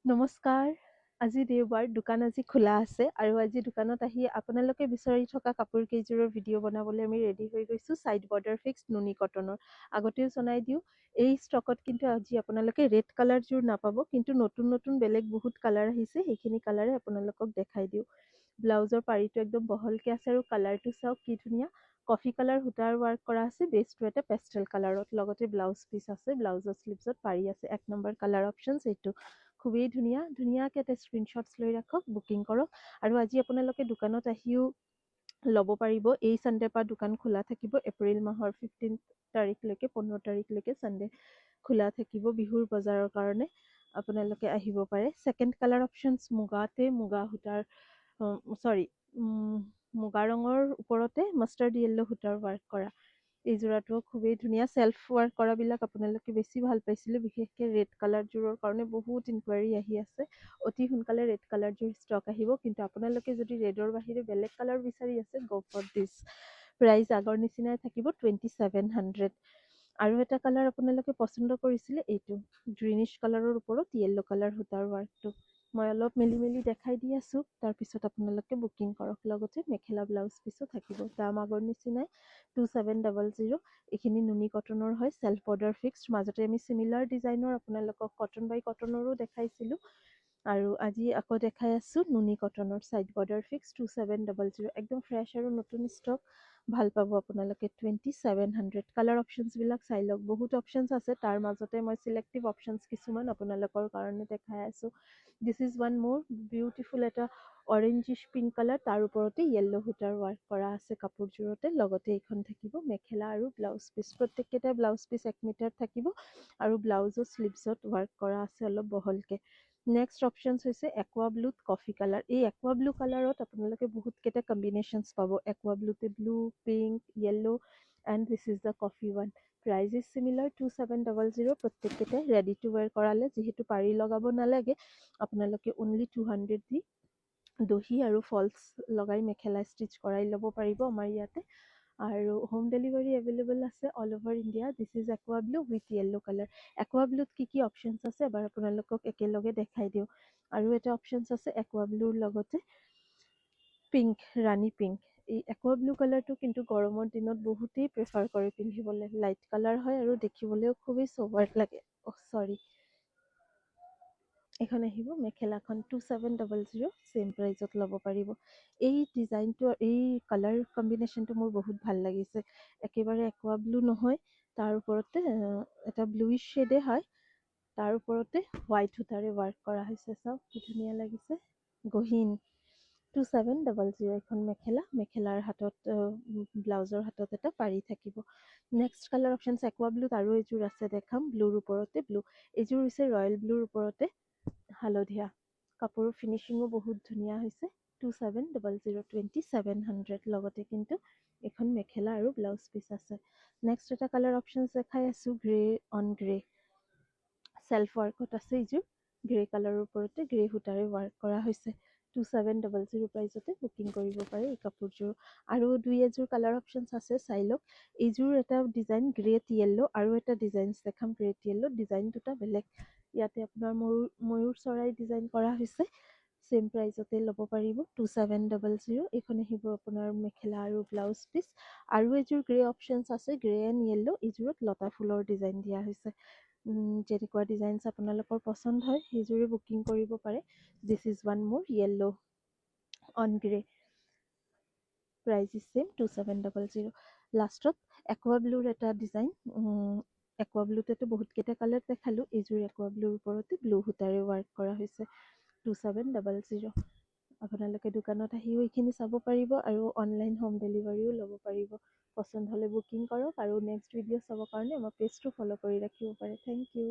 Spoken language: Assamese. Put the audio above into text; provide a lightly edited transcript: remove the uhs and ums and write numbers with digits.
নমস্কাৰ। আজি দেওবাৰ, দোকান আজি খোলা আছে আৰু আজি দোকানত আহি আপোনালোকে বিচাৰি থকা কাপোৰ কেইযোৰৰ ভিডিঅ' বনাবলৈ আমি ৰেডি হৈ গৈছোঁ। ছাইড বৰ্ডাৰ ফিক্স নুনি কটনৰ। আগতেও জনাই দিওঁ, এই ষ্টকত কিন্তু আজি আপোনালোকে ৰেড কালাৰযোৰ নাপাব, কিন্তু নতুন নতুন বেলেগ বহুত কালাৰ আহিছে, সেইখিনি কালাৰে আপোনালোকক দেখাই দিওঁ। ব্লাউজৰ পাৰিটো একদম বহলকৈ আছে আৰু কালাৰটো চাওক কি ধুনীয়া। কফি কালাৰ সূতাৰ ৱাৰ্ক কৰা আছে, বেছটো এটা পেষ্টেল কালাৰত, লগতে ব্লাউজ পিচ আছে, ব্লাউজৰ স্লিভছত পাৰি আছে। 1 নম্বৰ কালাৰ অপশ্যনছ এইটো। খুবেই ধুনীয়া, ধুনীয়াকৈ এটা স্ক্ৰীনশ্বটছ লৈ ৰাখক, বুকিং কৰক। আৰু আজি আপোনালোকে দোকানত আহিও ল'ব পাৰিব। এই ছানডেৰ পৰা দোকান খোলা থাকিব, এপ্ৰিল মাহৰ 15 তাৰিখলৈকে, 15 তাৰিখলৈকে ছানডে খোলা থাকিব বিহুৰ বজাৰৰ কাৰণে। আপোনালোকে আহিব পাৰে। ছেকেণ্ড কালাৰ অপশ্যনছ মুগা সূতাৰ মুগা ৰঙৰ ওপৰতে মাষ্টাৰ্ড য়েল্লো সূতাৰ ৱাৰ্ক কৰা। এই যোৰাটো খুবেই ধুনীয়া। চেল্ফ ৱাৰ্ক কৰাবিলাক আপোনালোকে বেছি ভাল পাইছিলে, বিশেষকৈ ৰেড কালাৰযোৰৰ কাৰণে বহুত ইনকুৱাৰী আহি আছে। অতি সোনকালে ৰেড কালাৰযোৰ ষ্টক আহিব, কিন্তু আপোনালোকে যদি ৰেডৰ বাহিৰে বেলেগ কালাৰ বিচাৰি আছে, গো ফৰ দিছ। প্ৰাইচ আগৰ নিচিনাই থাকিব, 2700। আৰু এটা কালাৰ আপোনালোকে পচন্দ কৰিছিলে, এইটো গ্ৰীনিছ কালাৰৰ ওপৰত য়েল্লো কালাৰ সূতাৰ ৱাৰ্কটো। মই অলপ মেলি দেখাই দি আছোঁ, তাৰপিছত আপোনালোকে বুকিং কৰক। লগতে মেখেলা ব্লাউজ পিছো থাকিব। দাম আগৰ নিচিনাই, 2700। এইখিনি নুনি কটনৰ হয়, চেল্ফ বৰ্ডাৰ ফিক্সড। মাজতে আমি চিমিলাৰ ডিজাইনৰ আপোনালোকক কটন বাই কটনৰো দেখাইছিলোঁ, আৰু আজি আকৌ দেখাই আছোঁ নুনি কটনৰ ছাইড বৰ্ডাৰ ফিক্স, 2700। একদম ফ্ৰেছ আৰু নতুন ষ্টক, ভাল পাব আপোনালোকে। 2700। কালাৰ অপশ্যনছবিলাক চাই লওক, বহুত অপশ্যনছ আছে, তাৰ মাজতে মই চিলেক্টিভ অপশ্যনছ কিছুমান আপোনালোকৰ কাৰণে দেখাই আছোঁ। দিছ ইজ ওৱান মোৰ বিউটিফুল এটা অৰেঞ্জিছ পিংক কালাৰ, তাৰ ওপৰতে য়েল্লো সূতাৰ ৱাৰ্ক কৰা আছে কাপোৰযোৰতে। লগতে এইখন থাকিব মেখেলা আৰু ব্লাউজ পিচ। প্ৰত্যেককেইটা ব্লাউজ পিচ 1 মিটাৰ থাকিব, আৰু ব্লাউজৰ স্লিভছত ৱাৰ্ক কৰা আছে অলপ বহলকৈ। নেক্সট অপশ্যনছ হৈছে একুৱা ব্লুত কফি কালাৰ। এই একুৱা ব্লু কালাৰত আপোনালোকে বহুতকেইটা কম্বিনেশ্যনছ পাব। একুৱা ব্লুতে blue, pink, yellow, and this is the coffee one. Price is similar, 2700। প্ৰত্যেককেইটাই ৰেডি টু ৱেৰ কৰালে, যিহেতু পাৰি লগাব নালাগে, আপোনালোকে অনলি 200 দি দহি আৰু ফলছ লগাই মেখেলা ষ্টিচ কৰাই ল'ব পাৰিব আমাৰ ইয়াতে। আৰু হোম ডেলিভাৰী এভেইলেবল আছে all over India. This is aqua blue with yellow colour. Aqua ব্লুত কি অপশ্যনছ আছে এবাৰ আপোনালোকক একেলগে দেখাই দিওঁ। আৰু এটা অপশ্যনছ আছে একুৱা ব্লুৰ লগতে পিংক, ৰাণী পিংক। এই একুৱা ব্লু কালাৰটো কিন্তু গৰমৰ দিনত বহুতেই প্ৰেফাৰ কৰে পিন্ধিবলৈ। লাইট কালাৰ হয় আৰু দেখিবলৈও খুবেই ছবাৰ লাগে। এইখন আহিব মেখেলাখন, 2700। ছেইম প্ৰাইজত ল'ব পাৰিব। এই ডিজাইনটো, এই কালাৰ কম্বিনেশ্যনটো মোৰ বহুত ভাল লাগিছে। একেবাৰে একুৱা ব্লু নহয়, তাৰ ওপৰতে এটা ব্লুইছ শ্বেডে হয়, তাৰ ওপৰতে হোৱাইট সূতাৰে ৱাৰ্ক কৰা হৈছে। চাওক কি ধুনীয়া লাগিছে, গহীন। 2700। এখন মেখেলাৰ হাতত, ব্লাউজৰ হাতত এটা পাৰি থাকিব। নেক্সট কালাৰ অপশ্যনছ একুৱা ব্লুত আৰু এযোৰ আছে দেখাম, ব্লুৰ ওপৰতে ব্লু। এইযোৰ হৈছে ৰয়েল ব্লুৰ ওপৰতে হালধীয়া। কাপোৰৰ ফিনিচিঙো বহুত ধুনীয়া হৈছে। 2700। লগতে কিন্তু এখন মেখেলা আৰু ব্লাউজ পিচ আছে। নেক্সট এটা কালাৰ অপশ্যনছ দেখাই আছোঁ, গ্ৰে অন গ্ৰে। চেল্ফ ৱাৰ্কত আছে এইযোৰ। গ্ৰে কালাৰৰ ওপৰতে গ্ৰে সূতাৰে ৱাৰ্ক কৰা হৈছে। 2700 প্ৰাইজতে বুকিং কৰিব পাৰে এই কাপোৰযোৰ। আৰু দুই এযোৰ কালাৰ অপশ্যনছ আছে, চাই লওক। এইযোৰ এটা ডিজাইন গ্ৰেট য়েল্লো, আৰু এটা ডিজাইন দেখাম গ্ৰেট য়েল্লো। ডিজাইন দুটা বেলেগ। ইয়াতে আপোনাৰ ময়ূৰ চৰাই ডিজাইন কৰা হৈছে। ছেইম প্ৰাইজতে ল'ব পাৰিব, 2700। এইখন আহিব আপোনাৰ মেখেলা আৰু ব্লাউজ পিচ। আৰু এযোৰ গ্ৰে অপশ্যনছ আছে, গ্ৰে এণ্ড য়েল্লো। এইযোৰত লতা ফুলৰ ডিজাইন দিয়া হৈছে। যেনেকুৱা ডিজাইনছ আপোনালোকৰ পচন্দ হয়, সেইযোৰে বুকিং কৰিব পাৰে। This is one more yellow on grey. Price is same, 2700। লাষ্টত একুৱা ব্লুৰ এটা ডিজাইন। একুৱা ব্লুতেতো বহুতকেইটা কালাৰ দেখালোঁ। এইযোৰ একুৱা ব্লুৰ ওপৰতে ব্লু সূতাৰে ৱাৰ্ক কৰা হৈছে। 2700। আপোনালোকে দোকানত আহিও এইখিনি চাব পাৰিব, আৰু অনলাইন হোম ডেলিভাৰীও ল'ব পাৰিব। পচন্দ হ'লে বুকিং কৰক, আৰু নেক্সট ভিডিঅ' চাবৰ কাৰণে আমাৰ পেজটো ফ'ল' কৰি ৰাখিব পাৰে। Thank U.